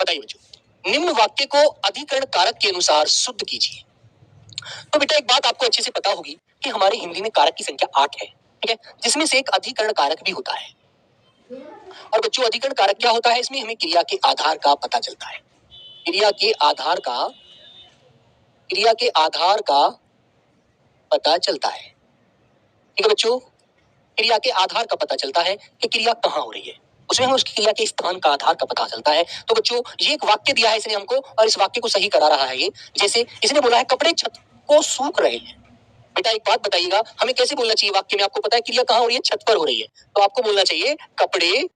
बताइए बच्चों, निम्न वाक्य को अधिकरण कारक के अनुसार शुद्ध कीजिए। तो बेटा एक बात आपको अच्छे से पता होगी कि हमारी हिंदी में कारक की संख्या 8 है, ठीक है, जिसमें से एक अधिकरण कारक भी होता है। और बच्चों अधिकरण कारक क्या होता है? इसमें हमें क्रिया के आधार का पता चलता है। क्रिया के आधार का पता चलता है, ठीक है बच्चों। क्रिया के आधार का पता चलता है कि क्रिया कहाँ हो रही है, उसमें हमें उसकी क्रिया के स्थान का आधार का पता चलता है। तो बच्चों ये एक वाक्य दिया है इसने हमको, और इस वाक्य को सही करा रहा है ये। जैसे इसने बोला है कपड़े छत को सूख रहे हैं। बेटा एक बात बताइएगा, हमें कैसे बोलना चाहिए वाक्य में? आपको पता है क्रिया कहाँ हो रही है? छत पर हो रही है, तो आपको बोलना चाहिए कपड़े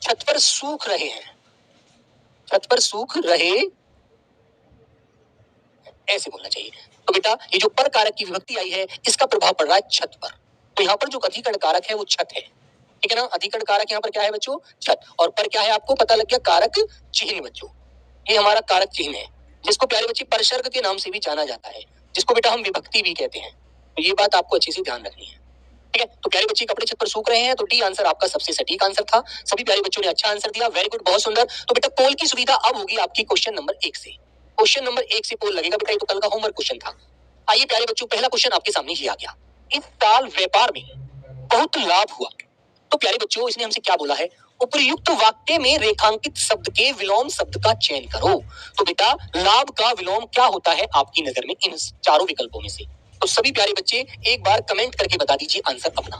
छत पर सूख रहे हैं, छत पर सूख रहे, ऐसे बोलना चाहिए। तो बेटा ये जो पर कारक की विभक्ति आई है इसका प्रभाव पड़ रहा है छत पर। तो यहाँ पर जो अधिकरण कारक है वो छत है, ठीक है ना। अधिकरण कारक यहाँ पर क्या है बच्चों? छत। और पर क्या है आपको पता लग गया? कारक चिन्ह बच्चों, ये हमारा कारक चिन्ह है, जिसको प्यारे बच्चे परसर्ग के नाम से भी जाना जाता है, जिसको बेटा हम विभक्ति भी कहते हैं। तो ये बात आपको अच्छे से ध्यान रखनी है, ठीक है। तो प्यारे बच्चे कपड़े छत पर सूख रहे हैं, तो डी आंसर आपका सबसे सटीक आंसर था। सभी प्यारे बच्चों ने अच्छा आंसर दिया, वेरी गुड, बहुत सुंदर। तो बेटा पोल की सुविधा अब होगी आपकी क्वेश्चन नंबर 1 से। क्वेश्चन नंबर 1 से पोल लगेगा बेटा, ये तो कल का होमवर्क क्वेश्चन था। आइए प्यारे बच्चों, पहला क्वेश्चन आपके सामने ही आ गया। इस साल व्यापार में बहुत लाभ हुआ। तो प्यारे बच्चों इसने हमसे क्या बोला है? उपर्युक्त वाक्य में रेखांकित शब्द के विलोम शब्द का चयन करो। तो बेटा लाभ का विलोम क्या होता है आपकी नजर में इन चारों विकल्पों में से? तो सभी प्यारे बच्चे एक बार कमेंट करके बता दीजिए आंसर अपना।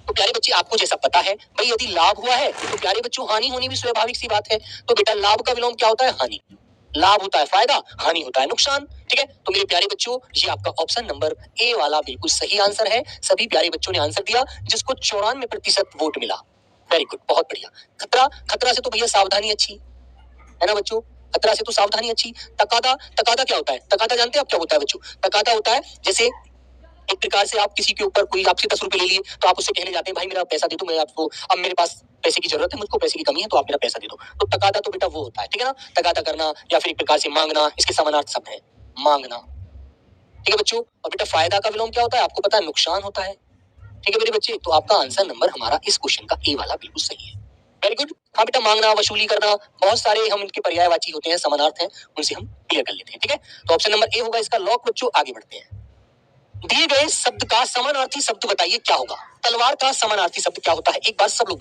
तो प्यारे बच्चे आपको जैसा पता है भाई, यदि लाभ हुआ है तो प्यारे बच्चों हानि होनी भी स्वाभाविक सी बात है। तो बेटा लाभ का विलोम क्या होता है? हानि। लाभ होता है फायदा, हानि होता है नुकसान, ठीक है। तो मेरे प्यारे बच्चों ये आपका ऑप्शन नंबर ए वाला बिल्कुल सही आंसर है। सभी प्यारे बच्चों ने आंसर दिया, जिसको 94% वोट मिला। वेरी गुड, बहुत बढ़िया। खतरा से तो भैया सावधानी अच्छी है ना बच्चों, खतरा से तो सावधानी अच्छी। तकादा क्या होता है? तकादा जानते हैं आप क्या होता है बच्चों? तकादा होता है जैसे एक प्रकार से आप किसी के ऊपर कोई आपसे 10 रुपए ले लिए, तो आप उससे कहने जाते हैं भाई मेरा पैसा दे दो, मैं आपको अब मेरे पास पैसे की जरूरत है, मुझको पैसे की कमी है, तो आप मेरा पैसा दे दो। तो तकादा तो बेटा वो होता है, ठीक है ना। तकादा करना या फिर एक प्रकार से मांगना, इसके समानार्थ शब्द है मांगना, ठीक है बच्चों। और बेटा फायदा का विलोम क्या होता है आपको पता है? नुकसान होता है, ठीक है मेरे बच्चे। तो आपका आंसर नंबर हमारा इस क्वेश्चन का ए वाला बिल्कुल सही है। Very good. हाँ बेटा मांगना, वसूली करना, बहुत सारे हम इनके पर्यायवाची होते हैं, समानार्थ हैं, उनसे हम क्लियर कर लेते हैं, ठीक है। तो ऑप्शन नंबर ए होगा इसका लॉक बच्चों। आगे बढ़ते हैं। दिए गए शब्द का समानार्थी शब्द बताइए क्या होगा? तलवार का समानार्थी शब्द क्या होता है? एक बार सब लोग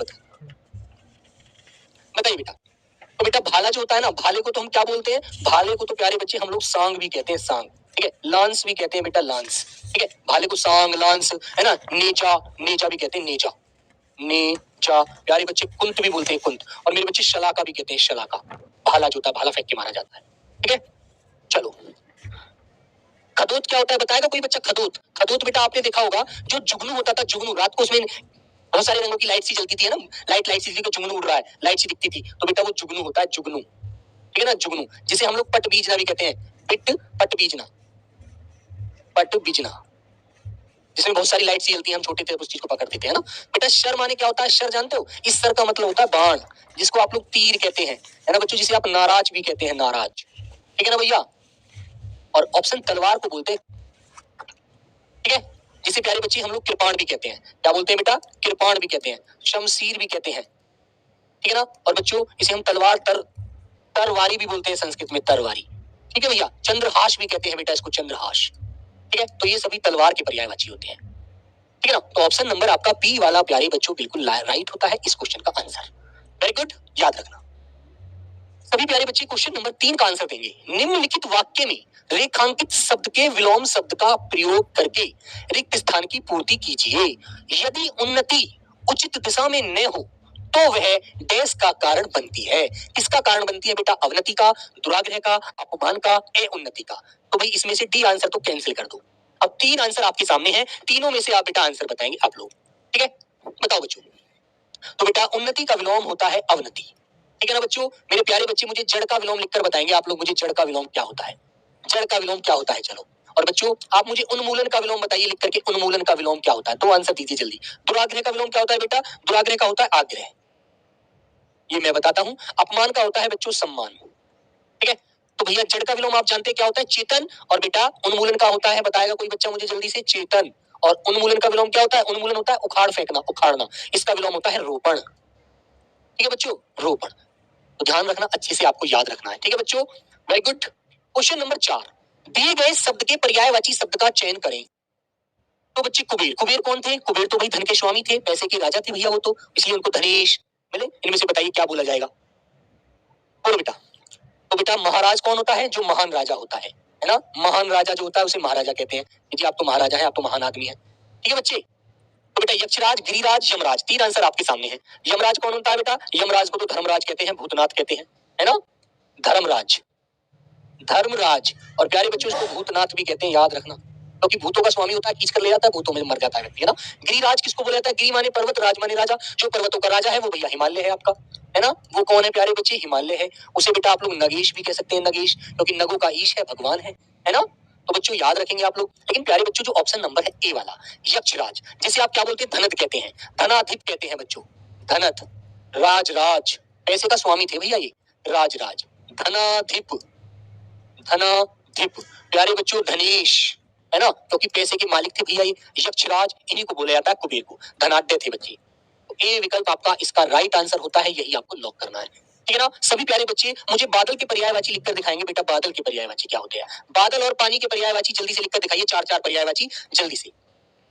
बताइए बेटा। तो बेटा भाला जो होता है ना, भाले को तो हम क्या बोलते हैं? भाले को तो प्यारे बच्चे हम लोग सांग भी कहते हैं, सांग, ठीक है। लांस भी कहते हैं बेटा, लांस, ठीक है। भाले को सांग, लांस है ना। नेजा भी कहते हैं, नेजा प्यारे बच्चे। कुंत भी बोलते हैं, कुंत। और मेरे बच्चे शलाका भी कहते हैं, शलाका। भाला जो होता है, भाला फेंक के मारा जाता है, ठीक है। चलो खदोत क्या होता है बताएगा कोई बच्चा? खदोत बेटा आपने देखा होगा, जो जुगनू होता था, जुगनू रात को उसमें बहुत सारे रंगों की लाइट सी जलती थी ना, लाइट सी को जुगनू उड़ रहा है, लाइट सी दिखती थी, तो बेटा वो जुगनू होता है, जुगनू, ठीक है ना, जुगनू। जिसे हम लोग पट बीजना भी कहते हैं, पट बीजना, जिसमें बहुत सारी लाइट सी जलती है, हम छोटे थे उस चीज को पकड़ते थे, है ना बेटा। शर माने क्या होता है? शर जानते हो? इस शर का मतलब होता है बाण, जिसको आप लोग तीर कहते हैं, है ना बच्चों। जिसे आप नाराज भी कहते हैं, नाराज, ठीक है ना भैया। और ऑप्शन तलवार को बोलते हैं, ठीक है, जिसे प्यारे बच्चे हम लोग कृपाण भी कहते हैं। क्या बोलते हैं बेटा? कृपाण भी कहते हैं, शमशीर भी कहते हैं, ठीक है ना। और बच्चों इसे हम तलवार तरवारी भी बोलते हैं संस्कृत में, तरवारी, ठीक है भैया। चंद्रहास भी कहते हैं बेटा इसको, चंद्रहास, ठीक है। तो ये सभी तलवार के पर्यायवाची होते हैं, ठीक है ना। तो ऑप्शन नंबर आपका बी वाला प्यारे बच्चों बिल्कुल राइट होता है इस क्वेश्चन का आंसर। वेरी गुड, याद रखना सभी प्यारे बच्चे। क्वेश्चन नंबर 3 का आंसर देंगे। निम्नलिखित वाक्य में रेखांकित शब्द के विलोम शब्द का प्रयोग करके रिक्त स्थान की पूर्ति कीजिए। यदि उन्नति उचित दिशा में न हो तो वह डैश का कारण बनती है। किसका कारण बनती है बेटा? अवनति का, दुराग्रह का, अपमान का, उन्नति का। तो भाई इसमें से डी आंसर तो कैंसिल कर दो। अब 3 आंसर आपके सामने हैं, तीनों में से आप बेटा आंसर बताएंगे आप लोग, ठीक है। बताओ बच्चों। तो बेटा उन्नति का विलोम होता है अवनति, ठीक है ना बच्चों। मेरे प्यारे बच्चे मुझे जड़ का विलोम लिखकर बताएंगे आप लोग, मुझे जड़ का विलोम क्या होता है? जड़ का विलोम क्या होता है? चलो। और बच्चों आप मुझे उन्मूलन का विलोम बताइए लिख करके, उन्मूलन का विलोम क्या होता है? 2 आंसर दीजिए जल्दी। दुराग्रह का विलोम क्या होता है बेटा? दुराग्रह का होता है आग्रह, ये मैं बताता हूं। अपमान का होता है बच्चों सम्मान, ठीक है। तो भैया जड़ का विलोम आप जानते हैं क्या होता है? चेतन। और बेटा उन्मूलन का होता है, बताएगा कोई बच्चा मुझे जल्दी से? चेतन। और उन्मूलन का विलोम क्या होता है? उन्मूलन होता है उखाड़ फेंकना, उखाड़ना। इसका विलोम होता है रोपण, ठीक है बच्चों, रोपण। तो ध्यान रखना, अच्छे से आपको याद रखना है। ठीक है बच्चों, वेरी गुड। क्वेश्चन नंबर 4, दिए गए शब्द के पर्यायवाची शब्द का चयन करें। तो बच्चे कुबेर, कुबेर कौन थे? कुबेर तो भाई धन के स्वामी थे, पैसे के राजा थे भैया वो तो, इसलिए उनको धनेश मिले। इनमें से बताइए क्या बोला जाएगा? बोलो बेटा। तो बेटा महाराज कौन होता है? जो महान राजा होता है ना? महान राजा जो होता है उसे महाराजा कहते हैं। जी आप तो महाराजा है, आप तो महान आदमी है। ठीक है बच्चे। तो बेटा यक्षराज, गिरिराज, यमराज, तीन आंसर आपके सामने है। यमराज कौन होता है बेटा? यमराज को तो धर्मराज कहते हैं, भूतनाथ कहते हैं, है ना? धर्मराज, धर्मराज। और प्यारे बच्चों इसको भूतनाथ भी कहते हैं, याद रखना, क्योंकि भूतों का स्वामी होता है, खींच कर ले जाता है, भूतों में मर जाता है व्यक्ति, है ना? गिरिराज किसको बोला जाता है? गिरि माने पर्वत, राज माने राजा। जो पर्वतों का राजा है वो भैया हिमालय है आपका, है ना? वो कौन है प्यारे बच्चे? हिमालय है। उसे बेटा आप लोग नगेश भी कह सकते हैं, नगेश, क्योंकि नगों का ईश है, भगवान है ना? तो बच्चों याद रखेंगे आप लोग। लेकिन प्यारे बच्चों जो ऑप्शन नंबर है ए वाला, यक्षराज, जिसे आप क्या बोलते हैं? धनद कहते हैं, धनाधिप कहते हैं बच्चों, धनत, राज, राज, पैसे का स्वामी थे भैया ये, राज, राज, धनाधिप, धनाधिप, प्यारे बच्चों धनेश, है ना? क्योंकि पैसे के मालिक थे भैया ये यक्षराज, इन्हीं को बोला जाता है कुबेर को, धनाढ्य थे बच्चे। तो ए विकल्प आपका इसका राइट आंसर होता है, यही आपको लॉक करना है। ठीक है ना? सभी प्यारे बच्चे मुझे बादल के पर्यायवाची लिखकर दिखाएंगे बेटा, बादल के पर्यायवाची क्या होते हैं? बादल और पानी के पर्यायवाची जल्दी से लिखकर दिखाइए, चार चार पर्यायवाची जल्दी से।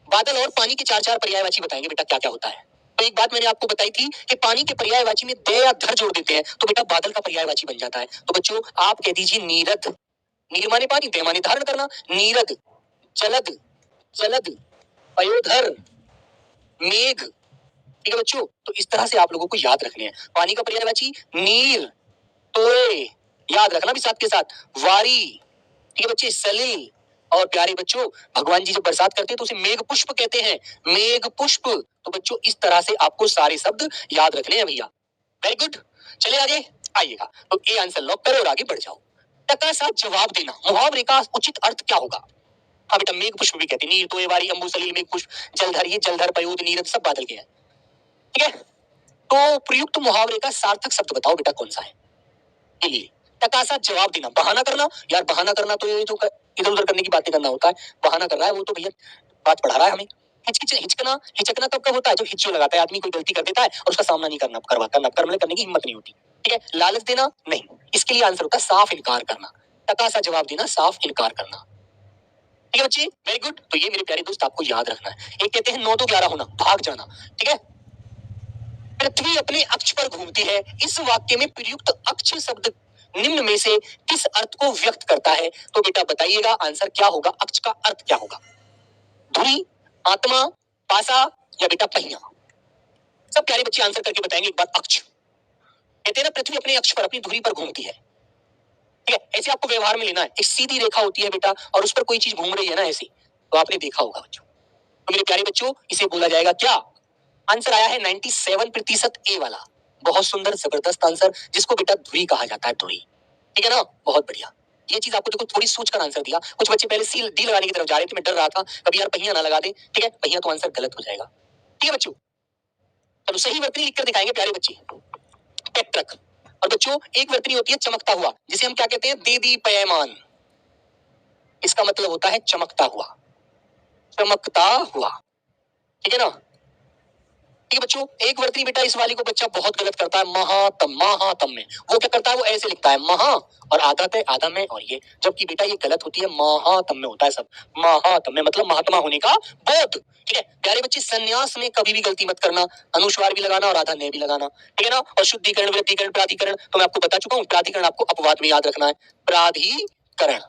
बादल और पानी के चार चार पर्यायवाची बताएंगे बेटा क्या क्या होता है। तो एक बात मैंने आपको बताई थी कि पानी के पर्यायवाची में दे या धर जोड़ देते हैं तो बेटा बादल का पर्यायवाची बन जाता है। तो बच्चों आप कह दीजिए नीरद, नीर माने पानी, दे माने धारण करना, नीरद, जलद, जलद, पयोधर, मेघ। ठीक है बच्चों, तो इस तरह से आप लोगों को याद रखने हैं। पानी का पर्यायवाची नीर, तोय, याद रखना भी साथ के साथ, वारी। ठीक है बच्चे, सलिल। और प्यारे बच्चों भगवान जी जब बरसात करते हैं तो उसे मेघ पुष्प कहते हैं, मेघ पुष्प। तो बच्चों इस तरह से आपको सारे शब्द याद रखने हैं भैया। वेरी गुड, चलिए आगे आइएगा। तो ए आंसर लॉक करो और आगे बढ़ जाओ। टका सा जवाब देना, मुहावरे का उचित अर्थ क्या होगा? हाँ बेटा मेघ पुष्प भी कहते हैं, नीर, तोय, वारी, अंबु, सलील, मेघ पुष्प, जलधर, ये जलधर, पयोद, नीरद सब बादल के हैं। ठीक है, तो प्रयुक्त मुहावरे का सार्थक शब्द बताओ बेटा कौन सा है? के लिए टका सा जवाब देना, बहाना करना, यार बहाना करना तो ये तो इधर उधर करने की बातें करना होता है, बहाना कर रहा है वो तो भैया बात पढ़ा रहा है हमें। हिचकना, हिचकना तब कब होता है जब हिच्चो लगाता है आदमी, कोई गलती कर देता है और उसका सामना नहीं करना, करने की हिम्मत नहीं होती। ठीक है, लालच देना नहीं, इसके लिए आंसर होता है साफ इनकार करना। टका सा जवाब देना, साफ इनकार करना। ठीक है बच्चे, वेरी गुड। तो ये मेरे प्यारे दोस्त आपको याद रखना है। एक कहते हैं 9 to 11 होना, भाग जाना। ठीक है, पृथ्वी अपने अक्ष पर घूमती है, इस वाक्य में प्रयुक्त अक्ष शब्द निम्न में से किस अर्थ को व्यक्त करता है? तो बेटा बताइएगा आंसर क्या होगा, अक्ष का अर्थ क्या होगा? धुरी, आत्मा, पासा या बेटा पहिया? सब प्यारे बच्चे आंसर करके बताएंगे एक बार। अक्ष कहते हैं ना पृथ्वी अपने अक्ष पर, अपनी धुरी पर घूमती है। ठीक है, ऐसे आपको व्यवहार में लेना है। एक सीधी रेखा होती है बेटा और उस पर कोई चीज घूम रही है ना ऐसी, तो आपने देखा होगा बच्चों। तो मेरे प्यारे बच्चों इसे बोला जाएगा क्या? आंसर आया है 97% ए वाला। बहुत सुंदर जबरदस्त आंसर, जिसको बेटा धुरी कहा जाता है, धुरी। ठीक है ना, बहुत बढ़िया। ये चीज आपको देखो थोड़ी सोच कर आंसर दिया। कुछ बच्चे पहले सी डी लगाने की तरफ जा रहे थे, मैं डर रहा था कभी यार पहिया ना लगा दे। ठीक है, पहिया तो आंसर गलत हो जाएगा। ठीक है बच्चों, चलो सही वर्तनी लिखकर दिखाएंगे प्यारे बच्चे, पेट्रक। और बच्चों एक वर्तनी होती है चमकता हुआ, जिसे हम क्या कहते हैं? देदी पैमान। इसका मतलब होता है चमकता हुआ, चमकता हुआ। ठीक है ना? ठीक है बच्चों, एक वर्तनी बेटा इस वाली को बच्चा बहुत गलत करता है, महातम, महातम में वो क्या करता है? वो ऐसे लिखता है महा और आधा पे आधा में और ये, जबकि बेटा ये गलत होती है, महातम में होता है सब, महातम में मतलब महात्मा होने का बोध। ठीक है प्यारे बच्चे, संन्यास में कभी भी गलती मत करना, अनुस्वार भी लगाना और आधा ने भी लगाना। ठीक है ना? और शुद्धिकरण, वृद्धिकरण, प्राधिकरण तो मैं आपको बता चुका हूँ। प्राधिकरण आपको अपवाद में याद रखना है, प्राधिकरण।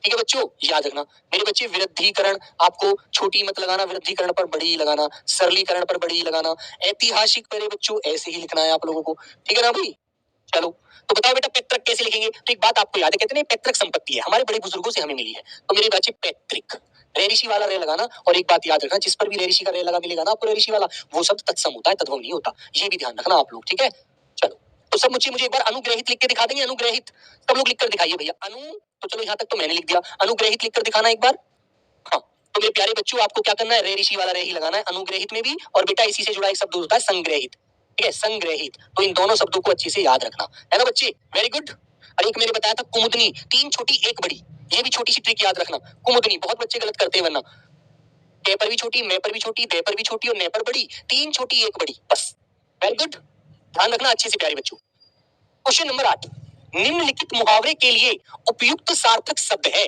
ठीक है बच्चों याद रखना। मेरे बच्चे वृद्धिकरण आपको छोटी मत लगाना, वृद्धिकरण पर बड़ी लगाना, सरलीकरण पर बड़ी लगाना। ऐतिहासिक मेरे बच्चों ऐसे ही लिखना है आप लोगों को। ठीक है ना भाई? चलो तो बताओ बेटा पैतृक कैसे लिखेंगे? तो एक बात आपको याद है, कहते हैं पैतृक संपत्ति है, हमारे बड़े बुजुर्गों से हमें मिली है। तो मेरे बच्चे पैतृक, रे ऋषि वाला रे लगाना। और एक बात याद रखना, जिस पर भी रे ऋषि का रे लगा मिलेगा ना आपको, रे ऋषि वाला, वो शब्द तत्सम होता है, तद्भव नहीं होता। ये भी ध्यान रखना आप लोग। ठीक है, चलो तो सब मुझे एक बार अनुग्रहित लिख के दिखा देंगे। अनुग्रहित सब लोग लिख कर दिखाइए भैया। अनु, तो चलो यहाँ तक तो मैंने लिख दिया, अनुग्रहित लिख कर दिखाना एक बार। हाँ, तो मेरे प्यारे बच्चों आपको क्या करना है? रे ऋषि वाला रे ही लगाना है अनुग्रहित में भी। और बेटा इसी से जुड़ा एक शब्द होता है संग्रहित। ठीक है, संग्रहित। तो इन दोनों शब्दों को अच्छे से याद रखना है ना बच्चे। Very good. और एक मैंने बताया था कुमुदनी, 3 छोटी 1 बड़ी, ये भी छोटी सी ट्रिक याद रखना। कुमुदनी बहुत बच्चे गलत करते हैं, वरना के पर भी छोटी, मैं पर भी छोटी, दे पर भी छोटी और ने पर बड़ी, 3 छोटी 1 बड़ी, बस। Very good. ध्यान रखना अच्छे से प्यारे बच्चों। क्वेश्चन नंबर 8, निम्नलिखित मुहावरे के लिए उपयुक्त सार्थक शब्द है।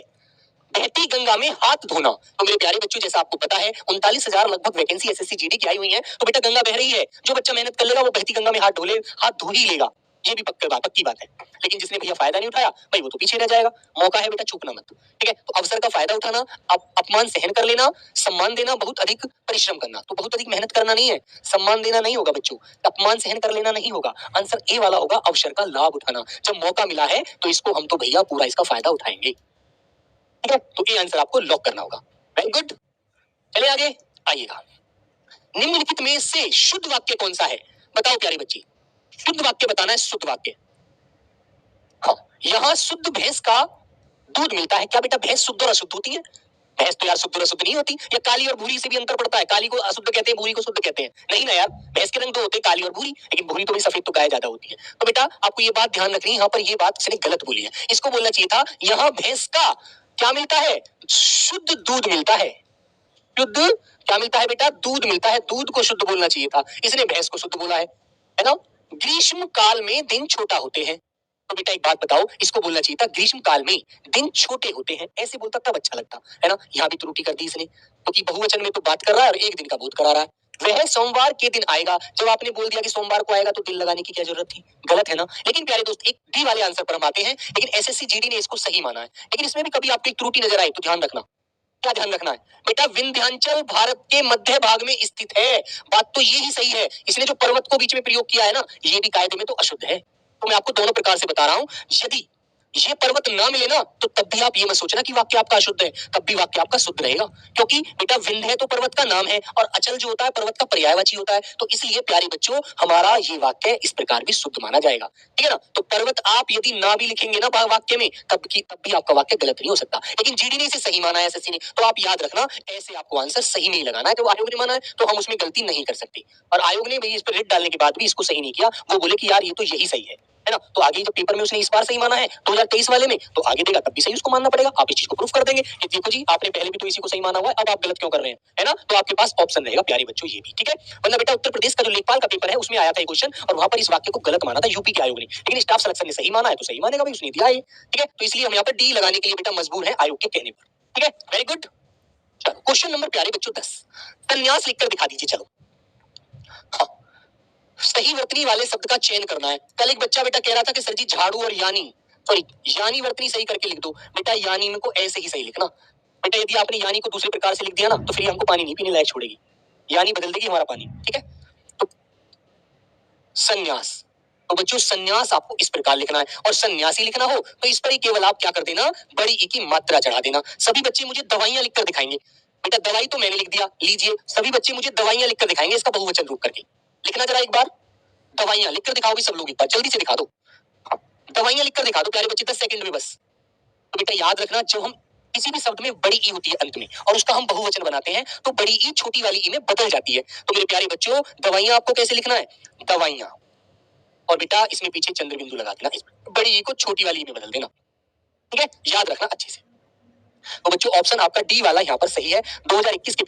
बहती गंगा में हाथ धोना। तो मेरे प्यारे बच्चों, जैसा आपको पता है 39,000 लगभग वैकेंसी एसएससी जीडी की आई हुई है, तो बेटा गंगा बह रही है, जो बच्चा मेहनत कर लेगा वो बहती गंगा में हाथ धो ही लेगा, ये भी पक्की बात है। लेकिन जिसने भैया फायदा नहीं उठाया भाई वो तो पीछे रह जाएगा। मौका है बेटा, चूकना मत। ठीक है, तो अवसर का फायदा उठाना, अपमान सहन कर लेना, सम्मान देना, बहुत अधिक परिश्रम करना। तो बहुत अधिक मेहनत करना नहीं है, सम्मान देना नहीं होगा बच्चों, अपमान सहन कर लेना नहीं होगा। आंसर ए वाला होगा, अवसर का लाभ उठाना। जब मौका मिला है तो इसको हम तो भैया पूरा इसका फायदा उठाएंगे। ठीक है, तो ये आंसर आपको लॉक करना होगा। वेरी गुड, चले आगे आइएगा। निम्नलिखित में से शुद्ध वाक्य कौन सा है? बताओ प्यारे बच्चे, शुद्ध वाक्य बताना है, शुद्ध वाक्य। हाँ, यहाँ शुद्ध भैंस का दूध मिलता है। क्या बेटा भैंस शुद्ध और अशुद्ध होती है? भैंस तो यार शुद्ध और अशुद्ध नहीं होती। या काली और भूरी से भी अंतर पड़ता है? काली को अशुद्ध कहते हैं, भूरी को शुद्ध कहते हैं? नहीं ना यार, भैंस के रंग दो होते हैं, काली और भूरी, लेकिन भूरी तो भी सफेद तो गाय ज्यादा होती है। तो बेटा आपको ये बात ध्यान रखनी है, यहाँ पर ये बात इसने गलत बोली है। इसको बोलना चाहिए था यहाँ भैंस का क्या मिलता है? शुद्ध दूध मिलता है। शुद्ध क्या मिलता है बेटा? दूध मिलता है। दूध को शुद्ध बोलना चाहिए था, इसने भैंस को शुद्ध बोला है ना। ग्रीष्म काल में दिन छोटा होते हैं। तो बेटा एक बात बताओ, इसको बोलना चाहिए था ग्रीष्म काल में दिन छोटे होते हैं, ऐसे बोलता तब अच्छा लगता है ना। यहाँ भी त्रुटि कर दी इसने, क्योंकि बहुवचन में तो बात कर रहा है और एक दिन का बोध करा रहा है। वह सोमवार के दिन आएगा। जब आपने बोल दिया कि सोमवार को आएगा तो दिल लगाने की क्या जरूरत थी? गलत है ना। लेकिन प्यारे दोस्त, एक डी वाले आंसर पर हम आते हैं, लेकिन एसएससी जीडी ने इसको सही माना है। लेकिन इसमें भी कभी आपको एक त्रुटि नजर आई तो ध्यान रखना। क्या ध्यान रखना है बेटा? विंध्याचल भारत के मध्य भाग में स्थित है। बात तो ये ही सही है। इसने जो पर्वत को बीच में प्रयोग किया है ना, ये भी कायदे में तो अशुद्ध है। तो मैं आपको दोनों प्रकार से बता रहा हूं, यदि ये पर्वत ना मिले ना तो तब भी आप ये मत सोचना कि वाक्य आपका अशुद्ध है, तब भी वाक्य आपका शुद्ध रहेगा। क्योंकि बेटा विंध्य है तो पर्वत का नाम है, और अचल जो होता है पर्वत का पर्यायवाची होता है। तो इसलिए प्यारे बच्चों, हमारा ये वाक्य इस प्रकार भी शुद्ध माना जाएगा। ठीक है ना। तो पर्वत आप यदि ना भी लिखेंगे ना वाक्य में, तब भी आपका वाक्य गलत नहीं हो सकता। लेकिन जीडी ने इसे सही माना है, एसएससी ने। तो आप याद रखना, ऐसे आपको आंसर सही नहीं लगाना है। तो आयोग ने माना है तो हम उसमें गलती नहीं कर सकते। और आयोग ने भाई इस पर रेड डालने के बाद भी इसको सही नहीं किया। वो बोले कि यार ये तो यही सही है ना। तो आगे जब पेपर में उसने इस बार सही माना है 2023 वाले में, तो आगे देगा तब भी सही उसको मानना पड़ेगा। आप इस चीज को प्रूफ कर देंगे कि देखो जी आपने पहले भी तो इसी को सही माना हुआ है, अब आप गलत क्यों कर रहे हैं, है ना। तो आपके पास ऑप्शन रहेगा प्यारे बच्चों ये भी। ठीक है, वरना बेटा उत्तर प्रदेश का जो लेखपाल का पेपर है उसमें आया था क्वेश्चन, और वहां पर इस वाक्य को गलत माना था यूपी के आयोग ने। लेकिन स्टाफ सिलेक्शन ने सही माना है तो सही मानेगा भाई, उसने दिया है। ठीक है, तो इसलिए हम यहाँ पर डी लगाने के लिए बेटा मजबूर है आयोग के कहने पर। ठीक है, वेरी गुड। चलो क्वेश्चन नंबर प्यारे बच्चों 10, संन्यास लिखकर दिखा दीजिए। चलो हाँ, सही वर्तनी वाले शब्द का चयन करना है। कल एक बच्चा बेटा कह रहा था कि सर जी झाड़ू और यानी वर्तनी सही करके लिख दो। बेटा यानी में को ऐसे ही सही लिखना। बेटा यदि आपने यानी को दूसरे प्रकार से लिख दिया ना तो फिर हमको पानी नहीं पीने लायक छोड़ेगी, यानी बदल देगी हमारा पानी। ठीक है, तो संन्यास, तो बच्चों संन्यास आपको इस प्रकार लिखना है। और सन्यासी लिखना हो तो इस पर ही केवल आप क्या कर देना, बड़ी ई की मात्रा चढ़ा देना। सभी बच्चे मुझे दवाइयां लिखकर दिखाएंगे। बेटा दवाई तो मैंने लिख दिया, लीजिए। सभी बच्चे मुझे दवाइयां लिखकर दिखाएंगे, इसका बहुवचन रूप करके लिखना जरा एक बार। दवाइयां लिखकर दिखाओगे सब लोग, एक बार जल्दी से दिखा दो। दवाइयां लिखकर दिखा दो प्यारे बच्चे, 10 सेकंड में बस। तो बेटा याद रखना, जब हम किसी भी शब्द में बड़ी ई होती है अंत में और उसका हम बहुवचन बनाते हैं तो बड़ी ई छोटी वाली ई में बदल जाती है। तो मेरे प्यारे बच्चों दवाइयां आपको कैसे लिखना है? दवाइयां, और बेटा इसमें पीछे चंद्र बिंदु लगा देना, इसमें बड़ी ई को छोटी वाली ई में बदल देना। ठीक है, याद रखना अच्छे से। तो बच्चों ऑप्शन आपका डी वाला यहाँ पर सही है। 2021 के